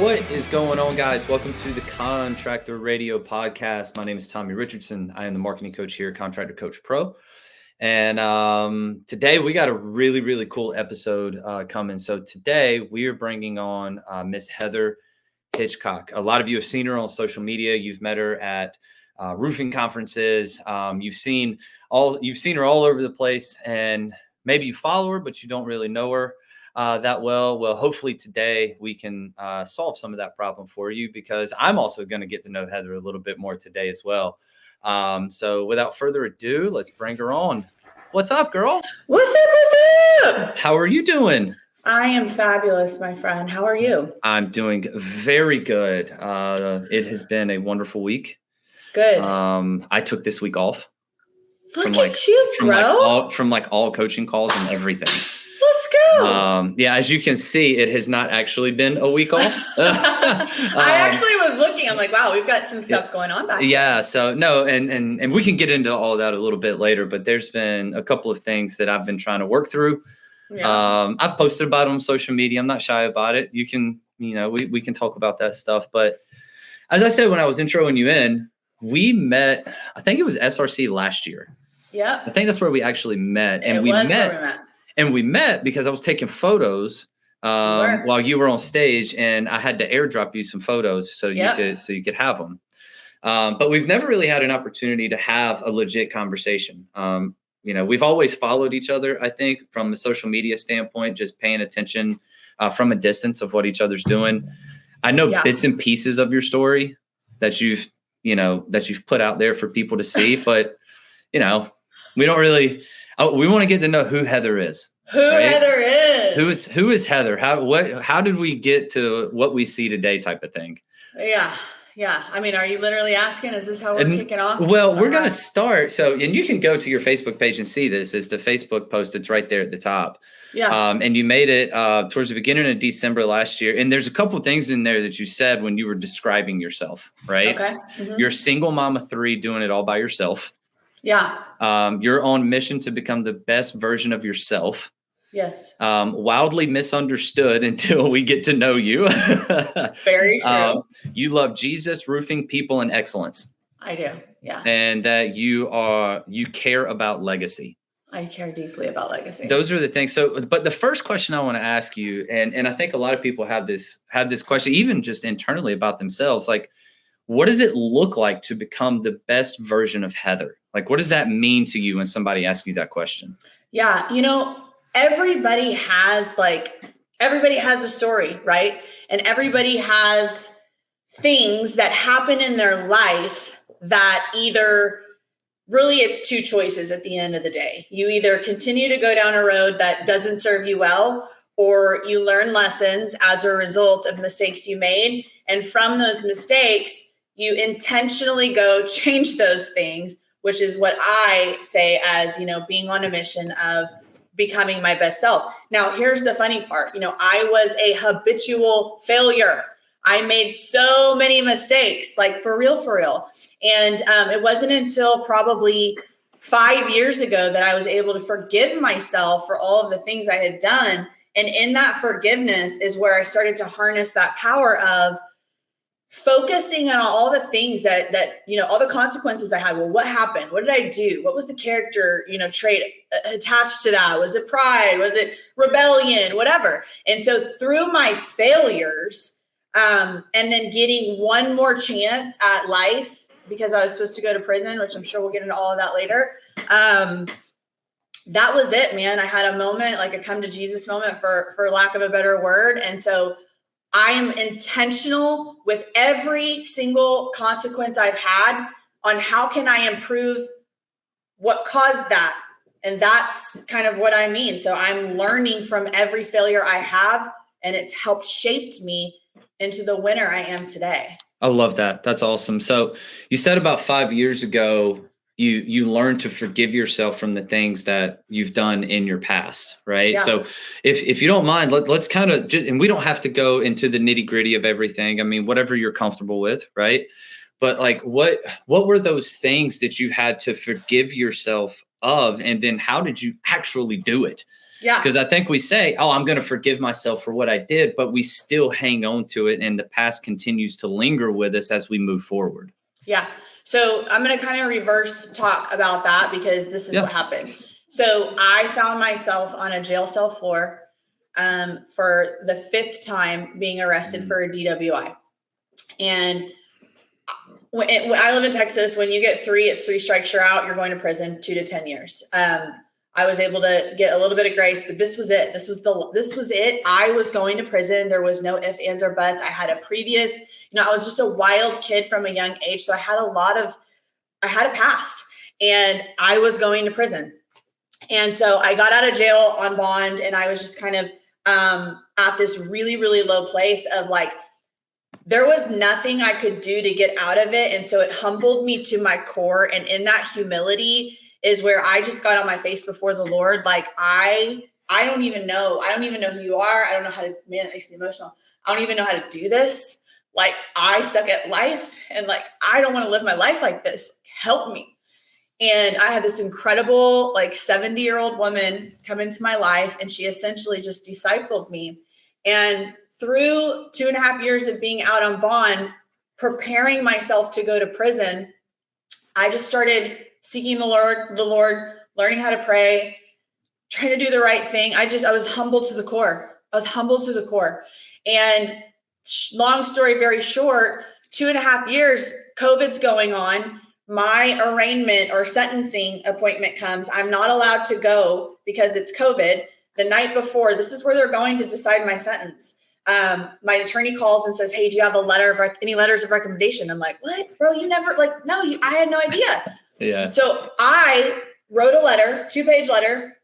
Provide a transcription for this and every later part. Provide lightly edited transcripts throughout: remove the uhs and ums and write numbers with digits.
What is going on, guys? Welcome to the Contractor Radio podcast. My name is Tommy Richardson. I am the marketing coach here at Contractor Coach Pro. And today we got a really, really cool episode coming. So today we are bringing on Miss Heather Hitchcock. A lot of you have seen her on social media. You've met her at roofing conferences. You've seen her all over the place, and maybe you follow her, but you don't really know her that well. Well, hopefully today we can solve some of that problem for you, because I'm also going to get to know Heather a little bit more today as well. So without further ado, let's bring her on. What's up, girl? What's up? How are you doing? I am fabulous, my friend. How are you? I'm doing very good. It has been a wonderful week. Good. I took this week off. Look at you, bro. From all coaching calls and everything. Let's go. Yeah, as you can see, it has not actually been a week off. I actually was looking. I'm like, wow, we've got some stuff going on back here. Yeah. So no, and we can get into all of that a little bit later, but there's been a couple of things that I've been trying to work through. Yeah. I've posted about it on social media. I'm not shy about it. You can, we can talk about that stuff. But as I said, when I was introing you in, we met, I think it was SRC last year. Yeah. I think that's where we actually met. And we met because I was taking photos while you were on stage, and I had to airdrop you some photos so you could have them. But we've never really had an opportunity to have a legit conversation. We've always followed each other, I think, from a social media standpoint, just paying attention from a distance of what each other's doing. I know bits and pieces of your story that you've put out there for people to see, but we don't really. We want to get to know who Heather is. Heather is. Who is Heather? How did we get to what we see today, type of thing? Yeah. I mean, are you literally asking? Is this how we're kicking off? Well, we're going to start. So, and you can go to your Facebook page and see this. It's the Facebook post. It's right there at the top. Yeah. And you made it towards the beginning of December last year. And there's a couple of things in there that you said when you were describing yourself, right? Okay. Mm-hmm. You're a single mom of 3 doing it all by yourself. Yeah. You're on mission to become the best version of yourself. Yes. Wildly misunderstood until we get to know you. Very true. You love Jesus, roofing, people, and excellence. I do. Yeah. And that you care about legacy. I care deeply about legacy. Those are the things. So, but the first question I want to ask you, and I think a lot of people have this question, even just internally about themselves, like, what does it look like to become the best version of Heather? Like, what does that mean to you when somebody asks you that question? Yeah. Everybody has a story, right? And everybody has things that happen in their life that either really it's 2 choices at the end of the day. You either continue to go down a road that doesn't serve you well, or you learn lessons as a result of mistakes you made. And from those mistakes, you intentionally go change those things, which is what I say as, being on a mission of becoming my best self. Now, here's the funny part. I was a habitual failure. I made so many mistakes, like for real. And it wasn't until probably 5 years ago that I was able to forgive myself for all of the things I had done. And in that forgiveness is where I started to harness that power of focusing on all the things that all the consequences I had. Well, what happened? What did I do? What was the character, trait attached to that? Was it pride? Was it rebellion? Whatever. And so through my failures, and then getting one more chance at life, because I was supposed to go to prison, which I'm sure we'll get into all of that later. That was it, man. I had a moment, like a come to Jesus moment for lack of a better word. And so I am intentional with every single consequence I've had on how can I improve what caused that. And that's kind of what I mean. So I'm learning from every failure I have, and it's helped shaped me into the winner I am today. I love that. That's awesome. So you said about 5 years ago, you learned to forgive yourself from the things that you've done in your past, right? Yeah. So if you don't mind, let's kind of, and we don't have to go into the nitty gritty of everything. I mean, whatever you're comfortable with, right? But like, what were those things that you had to forgive yourself of? And then how did you actually do it? Yeah. Because I think we say, oh, I'm going to forgive myself for what I did, but we still hang on to it. And the past continues to linger with us as we move forward. Yeah. So I'm going to kind of reverse talk about that because this is what happened. So I found myself on a jail cell floor for the 5th time being arrested for a DWI. And when I live in Texas, when you get 3, it's 3 strikes, you're out, you're going to prison, 2 to 10 years. I was able to get a little bit of grace, but this was it. This was it. I was going to prison. There was no ifs, ands, or buts. I had a previous, I was just a wild kid from a young age. So I had a past, and I was going to prison. And so I got out of jail on bond, and I was just kind of at this really, really low place of like, there was nothing I could do to get out of it. And so it humbled me to my core. And in that humility is where I just got on my face before the Lord. Like, I don't even know who you are. I don't know how to, man, it makes me emotional. I don't even know how to do this. Like, I suck at life, and like, I don't want to live my life like this. Help me. And I had this incredible, like 70-year-old woman come into my life, and she essentially just discipled me. And through 2.5 years of being out on bond, preparing myself to go to prison, I just started seeking the Lord, learning how to pray, trying to do the right thing. I was humbled to the core. And long story very short, 2.5 years, COVID's going on. My arraignment or sentencing appointment comes. I'm not allowed to go because it's COVID. The night before, this is where they're going to decide my sentence. My attorney calls and says, hey, do you have any letters of recommendation? I'm like, what, bro? You never I had no idea. Yeah. So I wrote a letter, 2-page letter.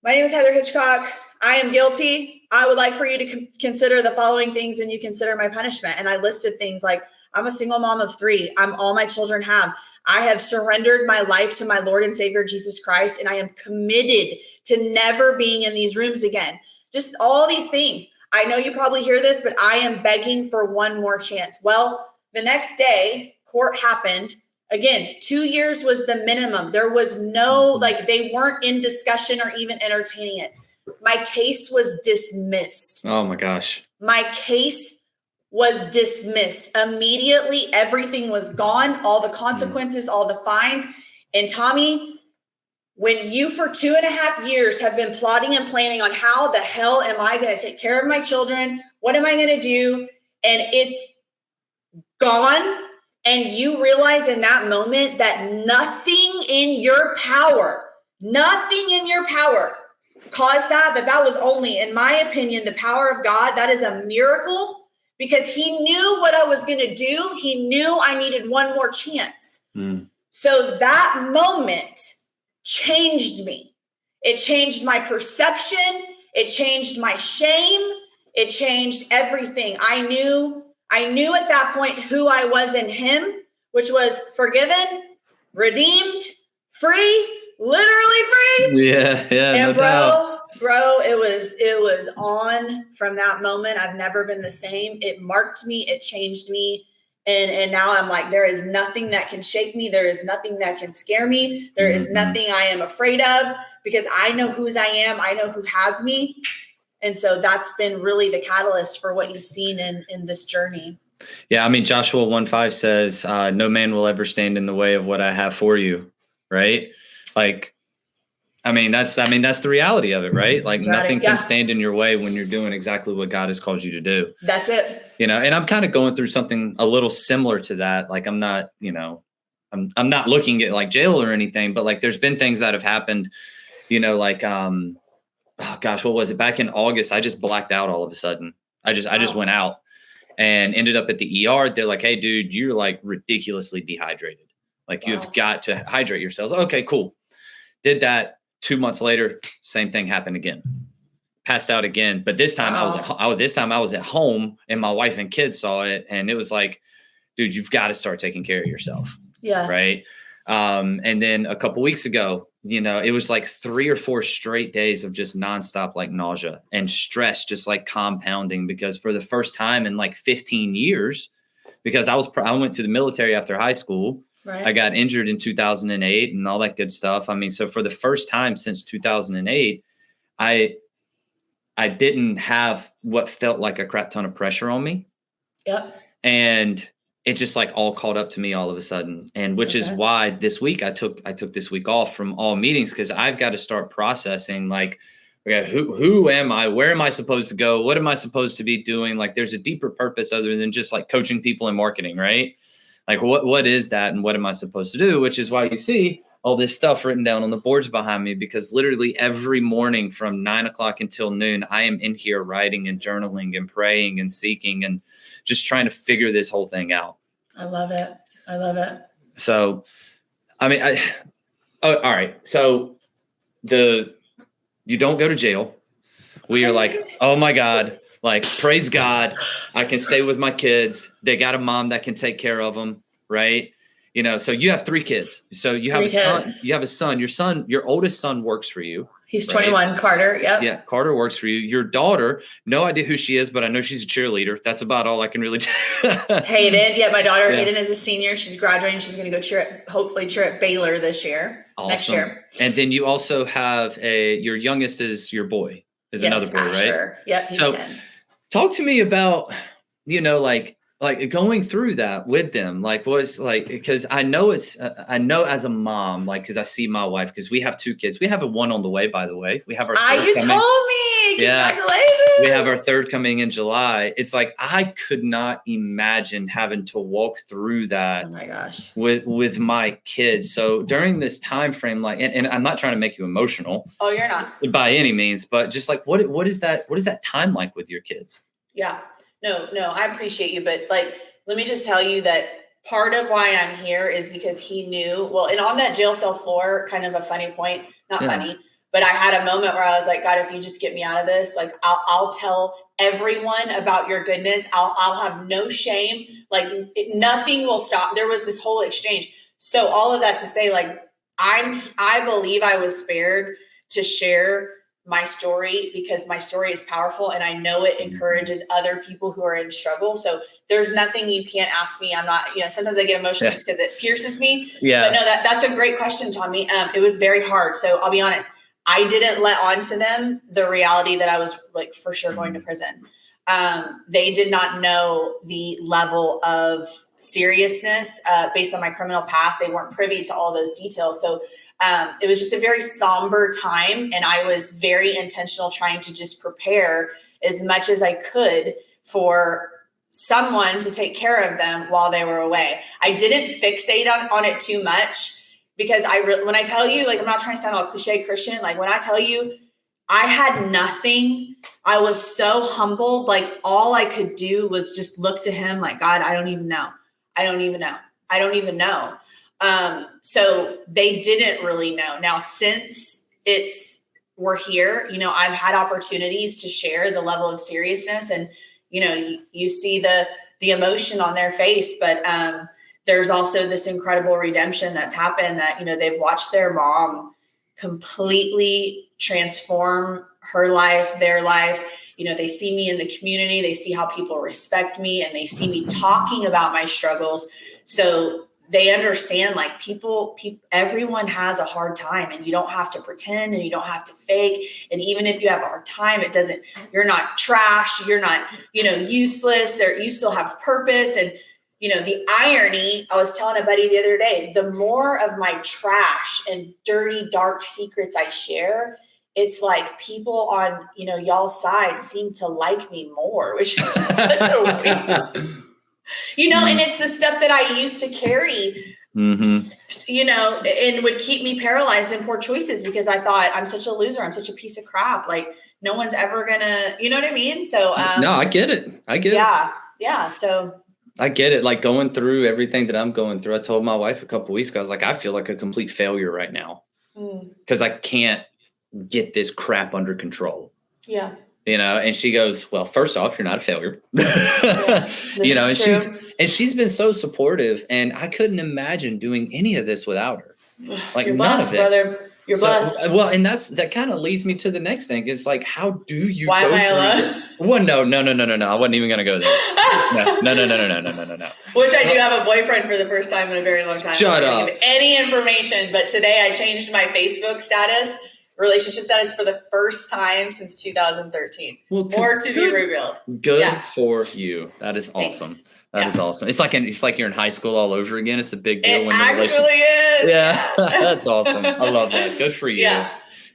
My name is Heather Hitchcock. I am guilty. I would like for you to consider the following things when you consider my punishment. And I listed things like, I'm a single mom of 3. I'm all my children have. I have surrendered my life to my Lord and Savior, Jesus Christ. And I am committed to never being in these rooms again. Just all these things. I know you probably hear this, but I am begging for one more chance. Well, the next day, court happened. Again, 2 years was the minimum. There was no, they weren't in discussion or even entertaining it. My case was dismissed. Oh my gosh. My case was dismissed. Immediately, everything was gone. All the consequences, all the fines. And Tommy, when you for 2.5 years have been plotting and planning on how the hell am I going to take care of my children? What am I going to do? And it's gone. And you realize in that moment that nothing in your power caused that was only, in my opinion, the power of God. That is a miracle because he knew what I was going to do. He knew I needed one more chance. So that moment changed me. It changed my perception. It changed my shame. It changed everything. I knew at that point who I was in him, which was forgiven, redeemed, free, literally free. Yeah. And bro, it was on from that moment. I've never been the same. It marked me. It changed me. And now I'm like, there is nothing that can shake me. There is nothing that can scare me. There is nothing I am afraid of because I know whose I am. I know who has me. And so that's been really the catalyst for what you've seen in this journey. Yeah. I mean, Joshua 1:5 says, no man will ever stand in the way of what I have for you. Right. Like, that's the reality of it, right? Like nothing can stand in your way when you're doing exactly what God has called you to do. That's it. And I'm kind of going through something a little similar to that. Like I'm not looking at like jail or anything, but like there's been things that have happened, what was it? Back in August, I just blacked out all of a sudden. I just went out and ended up at the ER. They're like, hey, dude, you're like ridiculously dehydrated. Like you've got to hydrate yourselves. Okay, cool. Did that. 2 months later, same thing happened again. Passed out again, but this time I was at home, and my wife and kids saw it, and it was like, dude, you've got to start taking care of yourself. Yes. Right. And then a couple weeks ago, it was like 3 or 4 straight days of just nonstop like nausea and stress, just like compounding. Because for the first time in like 15 years, because I went to the military after high school. Right. I got injured in 2008 and all that good stuff. So for the first time since 2008, I I didn't have what felt like a crap ton of pressure on me. Yep. And it just like all caught up to me all of a sudden. And which is why this week I took this week off from all meetings, because I've got to start processing like, okay, who am I? Where am I supposed to go? What am I supposed to be doing? Like there's a deeper purpose other than just like coaching people in marketing, right? Like what is that and what am I supposed to do? Which is why you see all this stuff written down on the boards behind me, because literally every morning from 9 o'clock until noon, I am in here writing and journaling and praying and seeking and just trying to figure this whole thing out. I love it. I love it. So, I mean, all right. So you don't go to jail. We are like, oh my God, like, praise God. I can stay with my kids. They got a mom that can take care of them. Right. You know, so you have 3 kids. So you have a son, your oldest son works for you. He's 21, Carter. Yep. Yeah. Carter works for you. Your daughter, no idea who she is, but I know she's a cheerleader. That's about all I can really do. Hayden. Yeah. My daughter, Hayden, is a senior. She's graduating. She's going to go hopefully cheer at Baylor this year. Awesome. Next year. And then you also have your youngest is your boy, another boy, Asher. right? Yep. He's 10. Talk to me about, like going through that with them, like was like, because I know as a mom, like, cause I see my wife, cause we have 2 kids. We have a 1 on the way, by the way. We have our you told me. Congratulations. We have our 3rd coming in July. It's like, I could not imagine having to walk through that. Oh my gosh. With my kids. So during this time frame, like, and I'm not trying to make you emotional. Oh, you're not by any means, but just like, what is that time like with your kids? Yeah. No, I appreciate you. But like, let me just tell you that part of why I'm here is because he knew, well, and on that jail cell floor, kind of a funny point, not funny, but I had a moment where I was like, God, if you just get me out of this, like I'll tell everyone about your goodness. I'll have no shame. Like nothing will stop. There was this whole exchange. So all of that to say, like, I believe I was spared to share my story because my story is powerful and I know it encourages other people who are in struggle. So there's nothing you can't ask me. I'm not, sometimes I get emotional just because it pierces me. Yeah. But no, that's a great question, Tommy. It was very hard. So I'll be honest. I didn't let on to them the reality that I was like for sure going to prison. They did not know the level of seriousness based on my criminal past. They weren't privy to all those details. So it was just a very somber time. And I was very intentional trying to just prepare as much as I could for someone to take care of them while they were away. I didn't fixate on it too much because when I tell you, like, I'm not trying to sound all cliche Christian. Like when I tell you I had nothing, I was so humbled. Like all I could do was just look to him like, God, I don't even know. So they didn't really know. Now, since we're here, I've had opportunities to share the level of seriousness and, you see the emotion on their face, but there's also this incredible redemption that's happened that, they've watched their mom completely transform her life, their life. They see me in the community, they see how people respect me and they see me talking about my struggles. So they understand like everyone has a hard time and you don't have to pretend and you don't have to fake. And even if you have a hard time, you're not trash. You're not, useless. You still have purpose. And, the irony, I was telling a buddy the other day, the more of my trash and dirty, dark secrets I share, it's like people on, y'all's side seem to like me more, which is just such a weird. And it's the stuff that I used to carry, and would keep me paralyzed in poor choices because I thought I'm such a loser. I'm such a piece of crap. Like no one's ever gonna, you know what I mean? So, no, I get it. Yeah. So I get it. Like going through everything that I'm going through. I told my wife a couple weeks ago, I was like, I feel like a complete failure right now because I can't get this crap under control. Yeah. And she goes, well, first off, you're not a failure, and she's been so supportive and I couldn't imagine doing any of this without her. Like you're none blessed, of it. Brother. You're blessed. Well, and that kind of leads me to the next thing is like, how do you Why go am I alone? this? Well, no. I wasn't even going to go there. No. Which I do have a boyfriend for the first time in a very long time. Shut up. I don't give any information, but today I changed my Facebook status relationship status for the first time since 2013. Well, more to be revealed. Good for you. That is awesome. Thanks. That is awesome. It's like you're in high school all over again. It's a big deal. It actually is. Yeah. That's awesome. I love that. Good for you. Yeah.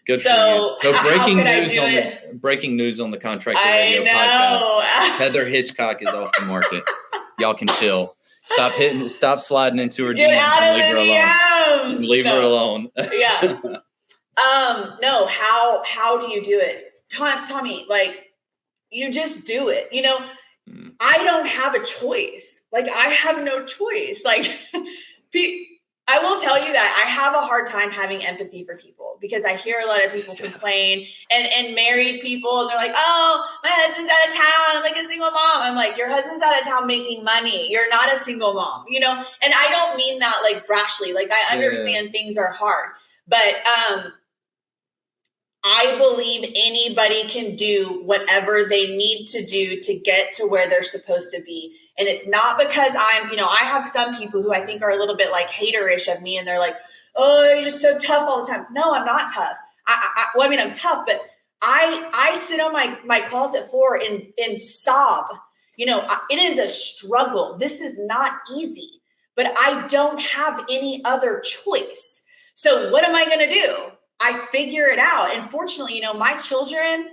Good for you. So breaking news on the Contractor Radio podcast. Heather Hitchcock is off the market. Y'all can chill. Stop sliding into her DMs and leave her alone. Yeah. No, how do you do it? Tommy, like, you just do it. You know, I don't have a choice. Like, I have no choice. Like, I will tell you that I have a hard time having empathy for people because I hear a lot of people complain and married people, and they're like, oh, my husband's out of town. I'm like a single mom. I'm like, your husband's out of town making money. You're not a single mom, you know? And I don't mean that like brashly. Like, I understand things are hard, but I believe anybody can do whatever they need to do to get to where they're supposed to be. And it's not because I have some people who I think are a little bit like haterish of me, and they're like, oh, you're just so tough all the time. No, I'm not tough. I'm tough, but I sit on my closet floor and sob. You know, it is a struggle. This is not easy, but I don't have any other choice. So what am I going to do? I figure it out. And fortunately, you know, my children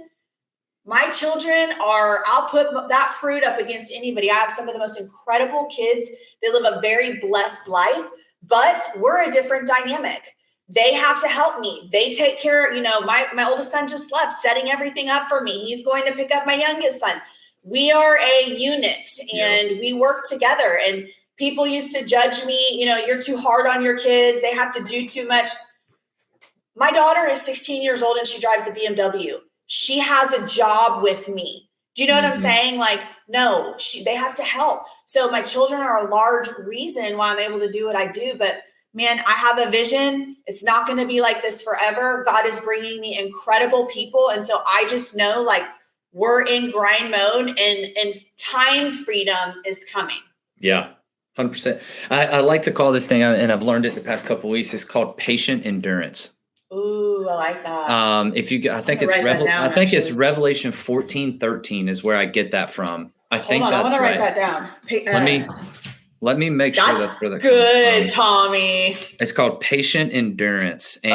are, I'll put that fruit up against anybody. I have some of the most incredible kids. They live a very blessed life, but we're a different dynamic. They have to help me. They take care, you know, my oldest son just left, setting everything up for me. He's going to pick up my youngest son. We are a unit and we work together. And people used to judge me, you know, you're too hard on your kids. They have to do too much. My daughter is 16 years old and she drives a BMW. She has a job with me. Do you know what I'm saying? Like, no, they have to help. So my children are a large reason why I'm able to do what I do. But man, I have a vision. It's not going to be like this forever. God is bringing me incredible people. And so I just know, like, we're in grind mode and time freedom is coming. Yeah. 100%. I like to call this thing, and I've learned it the past couple of weeks, it's called patient endurance. Ooh, I like that. I think it's Revelation 14:13 is where I get that from. I want to write that down. Let me make sure that's where that comes from. Good, Tommy. It's called patient endurance. And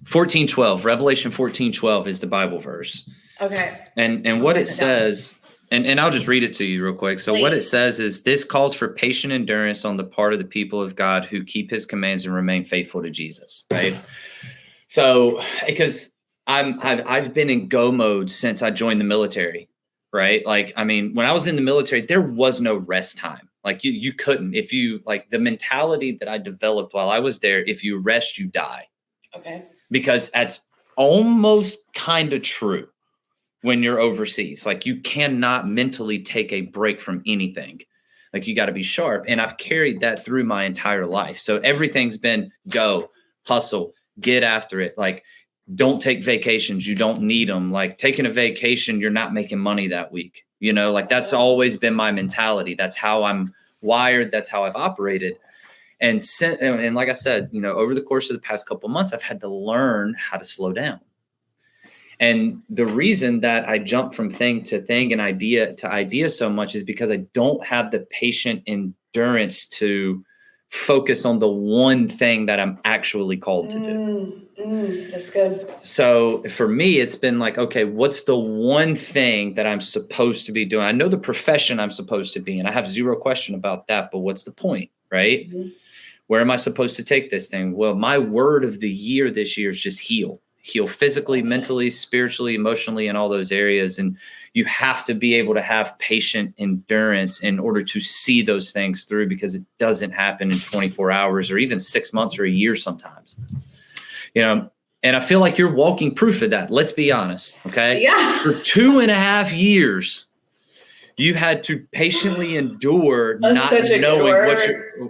14:12, Revelation 14:12 is the Bible verse. Okay. And what it says, and I'll just read it to you real quick. So what it says is, this calls for patient endurance on the part of the people of God who keep his commands and remain faithful to Jesus, right? So, because I've been in go mode since I joined the military, right? Like, I mean, when I was in the military, there was no rest time. Like, you couldn't, if you, like, the mentality that I developed while I was there, if you rest, you die. Okay. Because that's almost kind of true. When you're overseas, like, you cannot mentally take a break from anything. Like, you got to be sharp. And I've carried that through my entire life. So everything's been go, hustle, get after it. Like, don't take vacations. You don't need them. Like, taking a vacation, you're not making money that week. You know, like, that's always been my mentality. That's how I'm wired. That's how I've operated. And like I said, you know, over the course of the past couple of months, I've had to learn how to slow down. And the reason that I jump from thing to thing and idea to idea so much is because I don't have the patient endurance to focus on the one thing that I'm actually called to do. That's good. So for me, it's been like, okay, what's the one thing that I'm supposed to be doing? I know the profession I'm supposed to be in. I have zero question about that, but what's the point, right? Mm-hmm. Where am I supposed to take this thing? Well, my word of the year this year is just heal physically, mentally, spiritually, emotionally, in all those areas. And you have to be able to have patient endurance in order to see those things through, because it doesn't happen in 24 hours or even 6 months or a year sometimes, you know. And I feel like you're walking proof of that. Let's be honest. Okay. Yeah. For 2.5 years, you had to patiently endure not knowing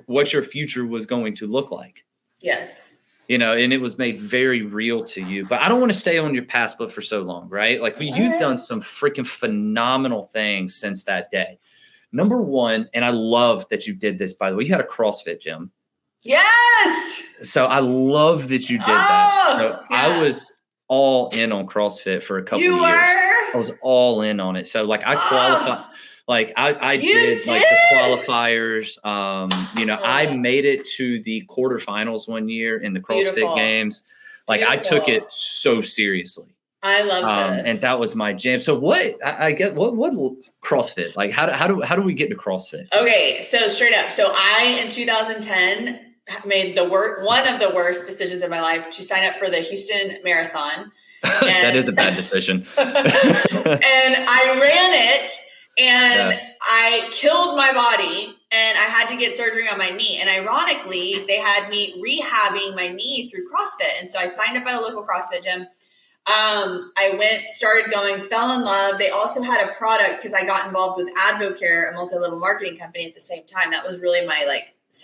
what your future was going to look like. Yes. You know, and it was made very real to you. But I don't want to stay on your past book for so long, right? Like, you've done some freaking phenomenal things since that day. Number one, and I love that you did this, by the way, you had a CrossFit gym. Yes. So I love that you did that. So I was all in on CrossFit for a couple of years. I was all in on it. So like I qualified, like I did like the qualifiers. I made it to the quarterfinals one year in the CrossFit Games. Like I took it so seriously. I love this. And that was my jam. So what I get what CrossFit? Like how do we get to CrossFit? Okay, so straight up. So I in 2010 made one of the worst decisions of my life to sign up for the Houston Marathon. That is a bad decision. And I ran it and I killed my body and I had to get surgery on my knee. And ironically, they had me rehabbing my knee through CrossFit. And so I signed up at a local CrossFit gym. I went, started going, fell in love. They also had a product because I got involved with Advocare, a multi-level marketing company at the same time. That was really my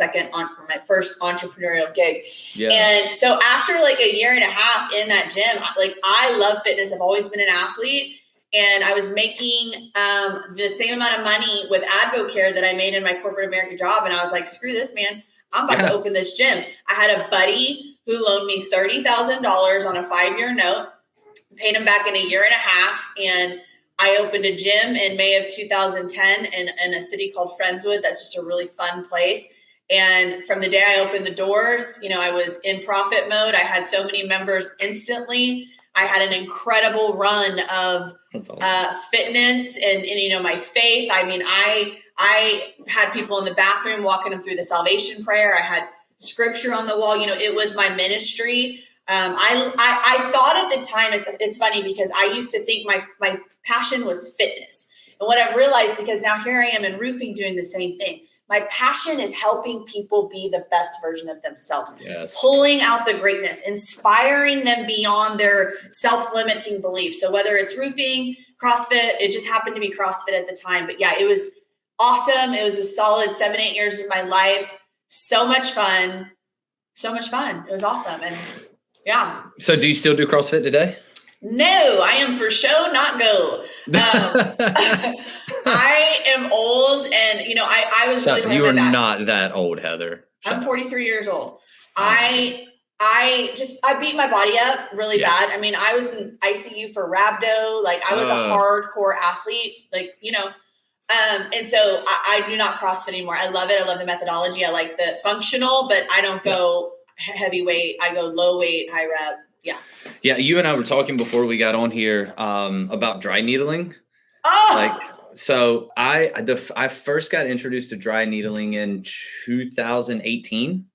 my first entrepreneurial gig. Yeah. And so after like a year and a half in that gym, I love fitness. I've always been an athlete and I was making the same amount of money with Advocare that I made in my corporate America job. And I was like, screw this, man. I'm about to open this gym. I had a buddy who loaned me $30,000 on a 5-year note, paid him back in a year and a half. And I opened a gym in May of 2010 in a city called Friendswood. That's just a really fun place. And from the day I opened the doors, I was in profit mode. I had so many members instantly. I had an incredible run of fitness and my faith. I mean, I had people in the bathroom walking them through the salvation prayer. I had scripture on the wall. It was my ministry. I thought at the time, it's funny because I used to think my passion was fitness. And what I've realized, because now here I am in roofing doing the same thing. My passion is helping people be the best version of themselves, pulling out the greatness, inspiring them beyond their self-limiting beliefs. So whether it's roofing, CrossFit, it just happened to be CrossFit at the time. But yeah, it was awesome. It was a solid 7-8 years of my life. So much fun. It was awesome. And yeah. So do you still do CrossFit today? No, I am for show, not go. I am old and, I was really you are not that old, Heather. I'm 43 years old. I beat my body up really bad. I mean, I was in ICU for rhabdo. Like I was a hardcore athlete, and so I do not CrossFit anymore. I love it. I love the methodology. I like the functional, but I don't go heavyweight. I go low weight, high rep. Yeah. Yeah. You and I were talking before we got on here about dry needling. So I first got introduced to dry needling in 2018.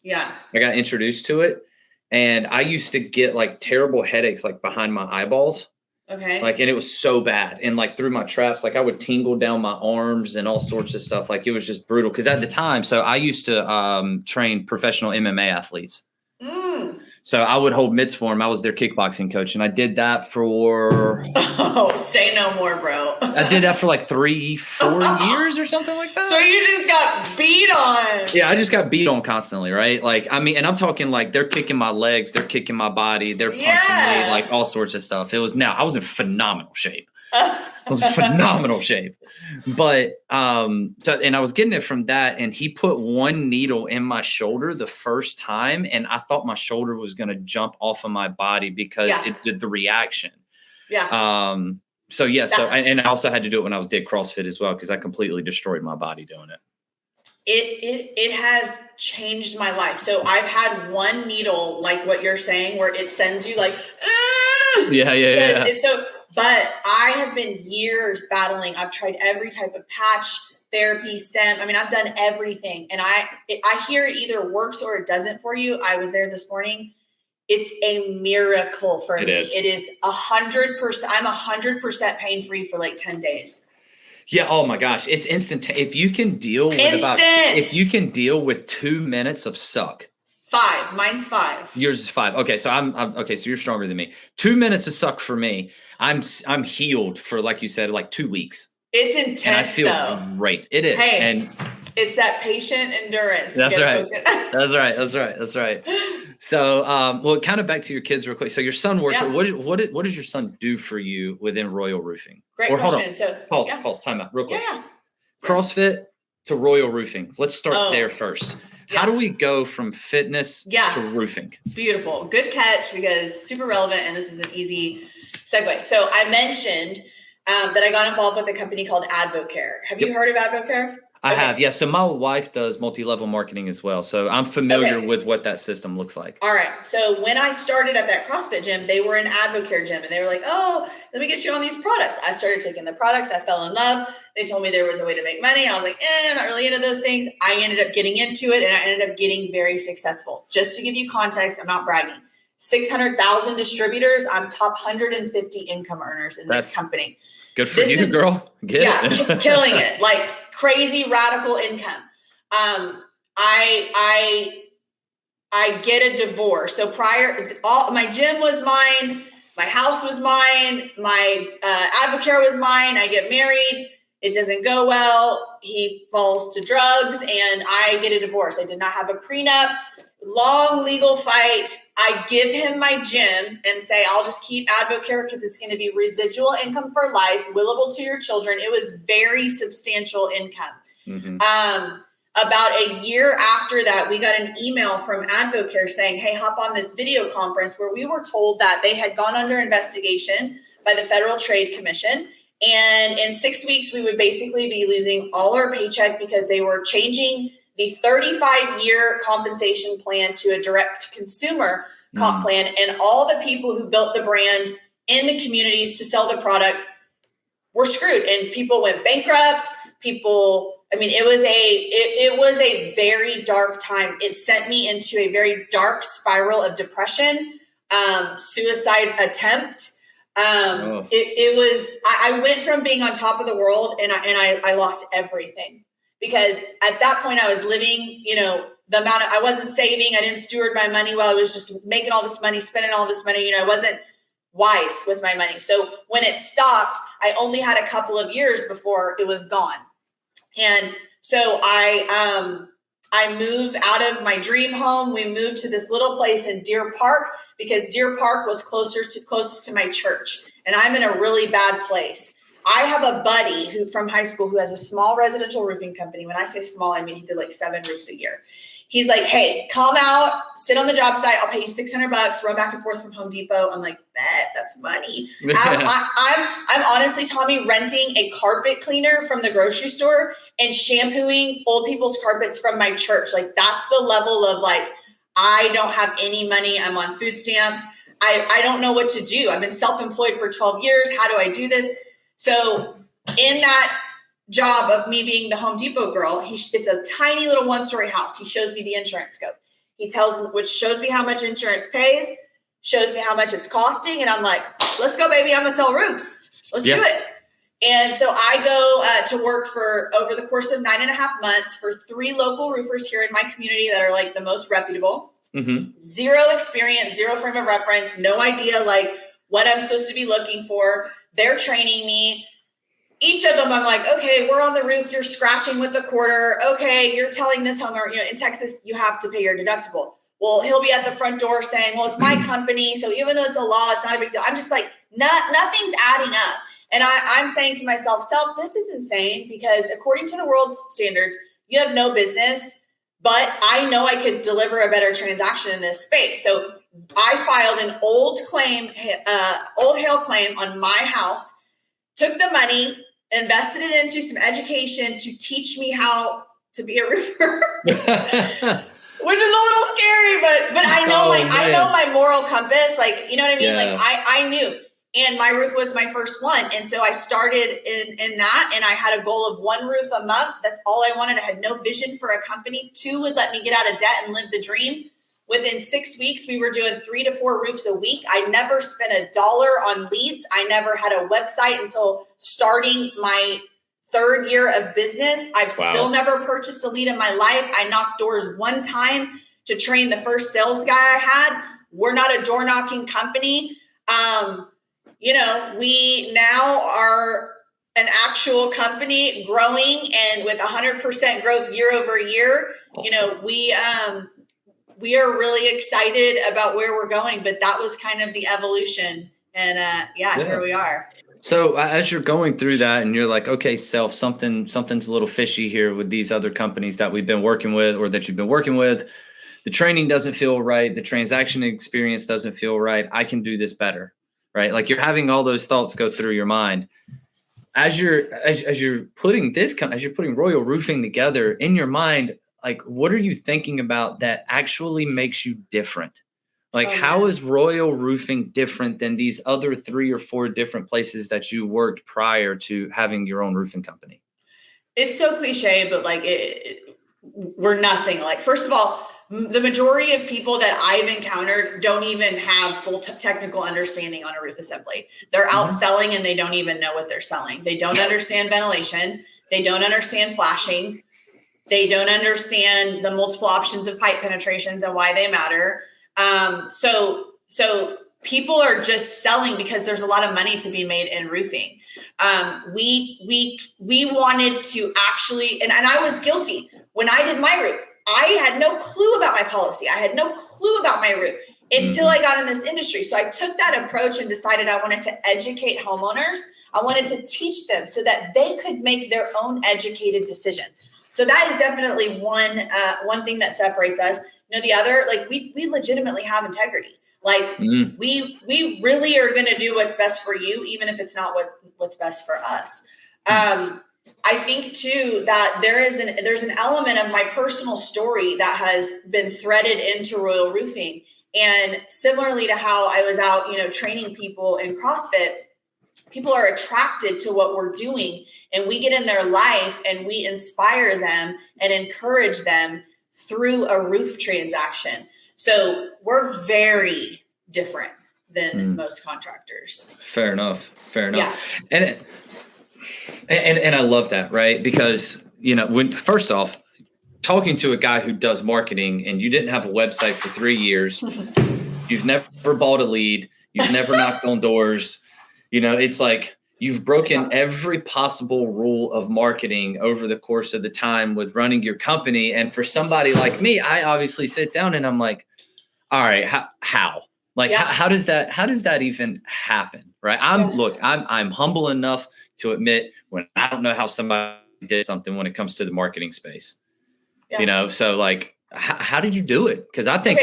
Yeah. I got introduced to it and I used to get like terrible headaches, like behind my eyeballs. Okay. And it was so bad. And through my traps, I would tingle down my arms and all sorts of stuff. It was just brutal. Cause at the time, so I used to train professional MMA athletes. So I would hold mitts for them. I was their kickboxing coach. And I did that for... Oh, say no more, bro. I did that for 3-4 years or something like that. So you just got beat on. Yeah, I just got beat on constantly, right? And I'm talking they're kicking my legs, they're kicking my body, they're punching me, all sorts of stuff. I was in phenomenal shape. I was in phenomenal shape. But, and I was getting it from that. And he put one needle in my shoulder the first time. And I thought my shoulder was going to jump off of my body because it did the reaction. Yeah. And I also had to do it when I did CrossFit as well, because I completely destroyed my body doing it. It has changed my life. So I've had one needle, like what you're saying, where it sends you but I have been years battling. I've tried every type of patch, therapy, stem. I mean, I've done everything. And I hear it either works or it doesn't for you. I was there this morning. It's a miracle for me. It is 100%. I'm 100% pain-free for 10 days. Yeah. Oh my gosh. It's instant. If you can deal with if you can deal with 2 minutes of suck. 5. Mine's 5. Yours is 5. Okay. So I'm okay. So you're stronger than me. 2 minutes of suck for me. I'm healed for, like you said, 2 weeks. It's intense. And I feel great. It is. Hey, and it's that patient endurance. That's right. That's right. So, kind of back to your kids real quick. So your son works. Yeah. What does your son do for you within Royal Roofing? Great question. So pause. Time out real quick. Yeah. CrossFit to Royal Roofing. Let's start there first. How do we go from fitness to roofing? Beautiful. Good catch, because super relevant, and this is an easy segue. So I mentioned that I got involved with a company called Advocare. Have you heard of Advocare? I have, yeah. So my wife does multi-level marketing as well. So I'm familiar with what that system looks like. All right. So when I started at that CrossFit gym, they were an Advocare gym, and they were like, oh, let me get you on these products. I started taking the products. I fell in love. They told me there was a way to make money. I was like, I'm not really into those things. I ended up getting into it, and I ended up getting very successful. Just to give you context, I'm not bragging. 600,000 distributors. I'm top 150 income earners in this company. Good for you, girl. Get it. Killing it. Like crazy radical income. I get a divorce. So my gym was mine. My house was mine. My Advocare was mine. I get married. It doesn't go well. He falls to drugs, and I get a divorce. I did not have a prenup. Long legal fight. I give him my gym and say, I'll just keep Advocare because it's going to be residual income for life, willable to your children. It was very substantial income. Mm-hmm. About a year after that, we got an email from Advocare saying, hey, hop on this video conference, where we were told that they had gone under investigation by the Federal Trade Commission. And in 6 weeks, we would basically be losing all our paycheck because they were changing the 35-year compensation plan to a direct-to-consumer comp plan. And all the people who built the brand in the communities to sell the product were screwed. And people went bankrupt. It was a very dark time. It sent me into a very dark spiral of depression, suicide attempt. I went from being on top of the world, and I lost everything. Because at that point I was living, I wasn't saving. I didn't steward my money well. I was just making all this money, spending all this money. I wasn't wise with my money. So when it stopped, I only had a couple of years before it was gone. And so I moved out of my dream home. We moved to this little place in Deer Park because Deer Park was closest to my church. And I'm in a really bad place. I have a buddy from high school who has a small residential roofing company. When I say small, I mean he did like 7 roofs a year. He's like, hey, come out, sit on the job site. I'll pay you $600, run back and forth from Home Depot. I'm like, that's money. I'm honestly, Tommy, renting a carpet cleaner from the grocery store and shampooing old people's carpets from my church. Like, that's the level of like, I don't have any money. I'm on food stamps. I don't know what to do. I've been self-employed for 12 years. How do I do this? So in that job of me being the Home Depot girl, it's a tiny little 1-story house. He shows me the insurance scope. Which shows me how much insurance pays, shows me how much it's costing. And I'm like, let's go, baby. I'm going to sell roofs. Let's do it. And so I go to work for over the course of 9.5 months for 3 local roofers here in my community that are like the most reputable. Mm-hmm. Zero experience, zero frame of reference, no idea like what I'm supposed to be looking for. They're training me. Each of them, I'm like, okay, we're on the roof. You're scratching with the quarter. Okay, you're telling this homeowner, in Texas, you have to pay your deductible. Well, he'll be at the front door saying, well, it's my company. So even though it's a law, it's not a big deal. I'm just like, nothing's adding up. And I'm saying to myself, this is insane because according to the world's standards, you have no business, but I know I could deliver a better transaction in this space. So I filed an old hail claim on my house, took the money, invested it into some education to teach me how to be a roofer, which is a little scary, but I know my moral compass. Like, you know what I mean? Yeah. Like I knew, and my roof was my first one. And so I started in that, and I had a goal of 1 roof a month. That's all I wanted. I had no vision for a company. 2 would let me get out of debt and live the dream. Within 6 weeks, we were doing 3 to 4 roofs a week. I never spent $1 on leads. I never had a website until starting my 3rd year of business. I've still never purchased a lead in my life. I knocked doors 1 time to train the first sales guy I had. We're not a door knocking company. We now are an actual company growing and with 100% growth year over year. Awesome. We are really excited about where we're going, but that was kind of the evolution. And here we are. So as you're going through that and you're like, okay, something's a little fishy here with these other companies that we've been working with or that you've been working with. The training doesn't feel right. The transaction experience doesn't feel right. I can do this better, right? Like you're having all those thoughts go through your mind. As you're putting Royal Roofing together in your mind, like what are you thinking about that actually makes you different? Like how is Royal Roofing different than these other 3 or 4 different places that you worked prior to having your own roofing company? It's so cliche, but like we're nothing like. First of all, the majority of people that I've encountered don't even have full technical understanding on a roof assembly. They're out selling and they don't even know what they're selling. They don't understand ventilation. They don't understand flashing. They don't understand the multiple options of pipe penetrations and why they matter. So people are just selling because there's a lot of money to be made in roofing. We wanted to actually, and I was guilty when I did my roof. I had no clue about my policy. I had no clue about my roof until I got in this industry. So I took that approach and decided I wanted to educate homeowners. I wanted to teach them so that they could make their own educated decision. So that is definitely one thing that separates us. You know, the other, like we legitimately have integrity. Like we really are going to do what's best for you, even if it's not what's best for us. I think too that there's an element of my personal story that has been threaded into Royal Roofing. And similarly to how I was out, you know, training people in CrossFit, people are attracted to what we're doing, and we get in their life and we inspire them and encourage them through a roof transaction. So we're very different than most contractors. Fair enough. Yeah. And I love that, right? Because, you know, first off, talking to a guy who does marketing and you didn't have a website for 3 years, you've never bought a lead, you've never knocked on doors, you know, it's like you've broken every possible rule of marketing over the course of the time with running your company. And for somebody like me, I obviously sit down and I'm like, all right, how? Like, how does that even happen? Right. I'm humble enough to admit when I don't know how somebody did something when it comes to the marketing space, you know? So like, how did you do it? Cause I think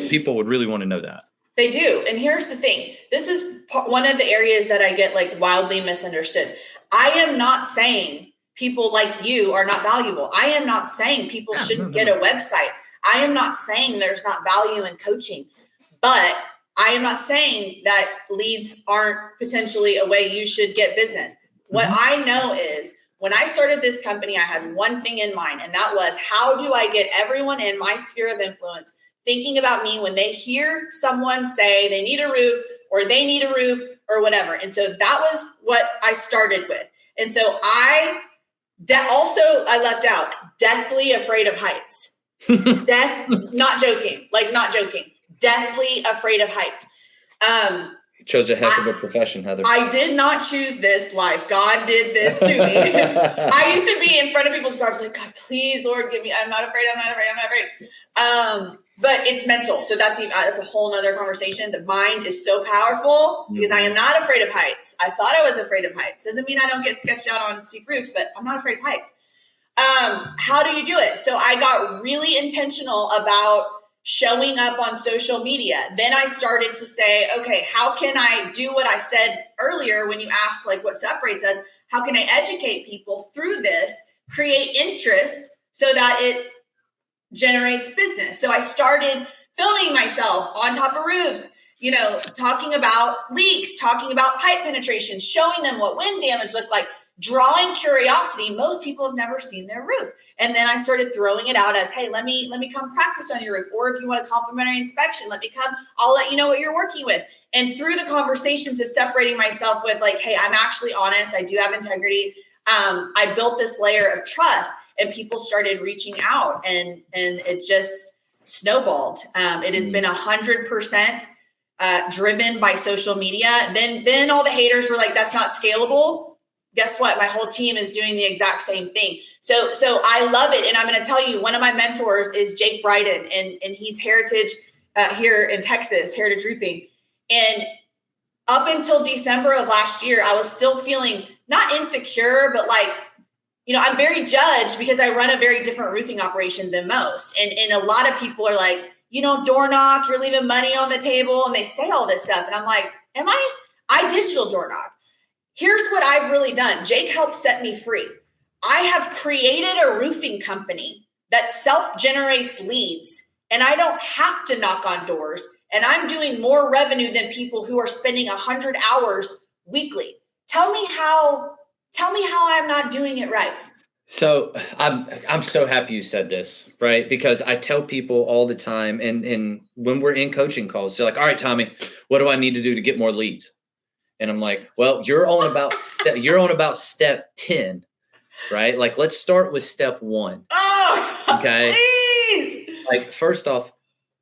people would really want to know that. They do. And here's the thing. This is one of the areas that I get like wildly misunderstood. I am not saying people like you are not valuable. I am not saying people shouldn't get a website. I am not saying there's not value in coaching, but I am not saying that leads aren't potentially a way you should get business. What I know is when I started this company, I had one thing in mind, and that was how do I get everyone in my sphere of influence thinking about me when they hear someone say they need a roof or they need a roof or whatever. And so that was what I started with. And so I left out deathly afraid of heights. Not joking, deathly afraid of heights. You chose a heck of a profession, Heather. I did not choose this life. God did this to me. I used to be in front of people's cars like, God, please, Lord, give me, I'm not afraid. But it's mental. So that's a whole nother conversation. The mind is so powerful because I am not afraid of heights. I thought I was afraid of heights. Doesn't mean I don't get sketched out on steep roofs, but I'm not afraid of heights. How do you do it? So I got really intentional about showing up on social media. Then I started to say, okay, how can I do what I said earlier when you asked like what separates us? How can I educate people through this, create interest so that it generates business? So I started filming myself on top of roofs, you know, talking about leaks, talking about pipe penetration, showing them what wind damage looked like, drawing curiosity. Most people have never seen their roof. And then I started throwing it out as, hey, let me come practice on your roof. Or if you want a complimentary inspection, let me come, I'll let you know what you're working with. And through the conversations of separating myself with like, hey, I'm actually honest. I do have integrity. I built this layer of trust and people started reaching out and it just snowballed. It has been 100% driven by social media. Then all the haters were like, that's not scalable. Guess what? My whole team is doing the exact same thing. So I love it. And I'm going to tell you, one of my mentors is Jake Bryden, and he's Heritage here in Texas, Heritage Roofing. And up until December of last year, I was still feeling not insecure, but like, I'm very judged because I run a very different roofing operation than most. And a lot of people are like, door knock, you're leaving money on the table. And they say all this stuff. And I'm like, I digital door knock. Here's what I've really done. Jake helped set me free. I have created a roofing company that self-generates leads, and I don't have to knock on doors. And I'm doing more revenue than people who are spending 100 hours weekly. Tell me how I'm not doing it right. So I'm so happy you said this, right? Because I tell people all the time, and when we're in coaching calls, they're like, all right, Tommy, what do I need to do to get more leads? And I'm like, well, you're on about step 10, right? Like, let's start with step 1. Oh, okay. Please. Like, first off,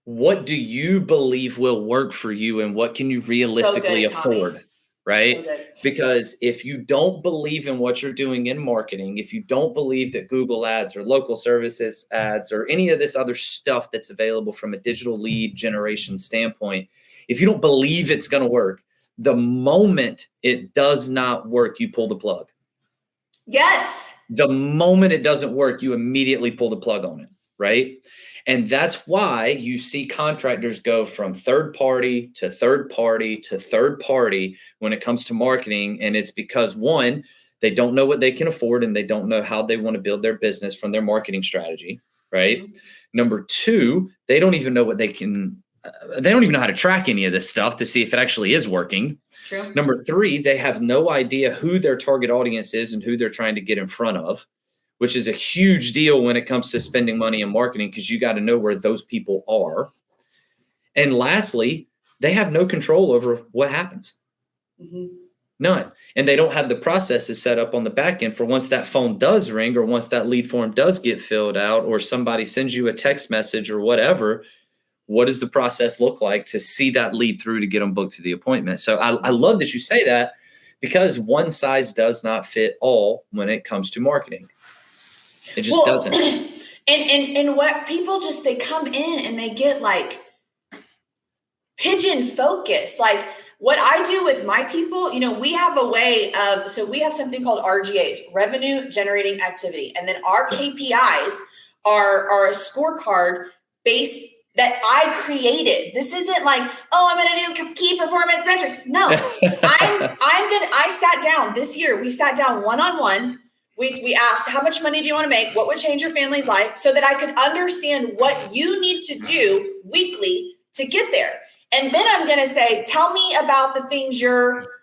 what do you believe will work for you, and what can you realistically afford? Right? So because if you don't believe in what you're doing in marketing, if you don't believe that Google ads or local services ads or any of this other stuff that's available from a digital lead generation standpoint, if you don't believe it's going to work, the moment it does not work, you pull the plug. Yes. The moment it doesn't work, you immediately pull the plug on it, right? And that's why you see contractors go from third party to third party to third party when it comes to marketing. And it's because, one, they don't know what they can afford, and they don't know how they want to build their business from their marketing strategy, right? Mm-hmm. Number two, they don't even know what they can, they don't even know how to track any of this stuff to see if it actually is working. True. Number three, they have no idea who their target audience is and who they're trying to get in front of, which is a huge deal when it comes to spending money in marketing, because you got to know where those people are. And lastly, they have no control over what happens. Mm-hmm. None. And they don't have the processes set up on the back end for once that phone does ring, or once that lead form does get filled out, or somebody sends you a text message or whatever. What does the process look like to see that lead through to get them booked to the appointment? So I love that you say that, because one size does not fit all when it comes to marketing. It just doesn't. And what people just, they come in and they get like pigeon focus. Like what I do with my people, we have a way of, so we have something called RGAs, revenue generating activity. And then our KPIs are a scorecard based that I created. This isn't like, oh, I'm going to do key performance metrics. No, I sat down this year. We sat down one-on-one. We asked, how much money do you want to make? What would change your family's life? So that I could understand what you need to do weekly to get there. And then I'm going to say, tell me about the things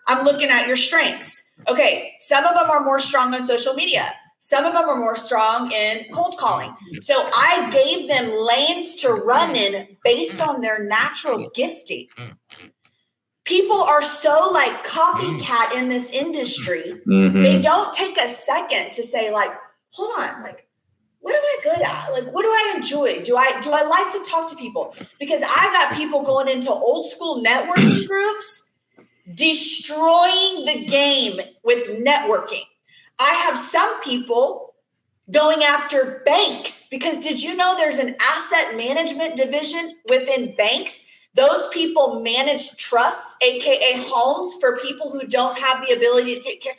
I'm looking at your strengths. Okay. Some of them are more strong on social media. Some of them are more strong in cold calling. So I gave them lanes to run in based on their natural gifting. People are so like copycat in this industry. Mm-hmm. They don't take a second to say like, hold on, like, what am I good at? Like, what do I enjoy? Do I like to talk to people? Because I've got people going into old school networking groups, destroying the game with networking. I have some people going after banks, because did you know there's an asset management division within banks? Those people manage trusts, AKA homes, for people who don't have the ability to take care.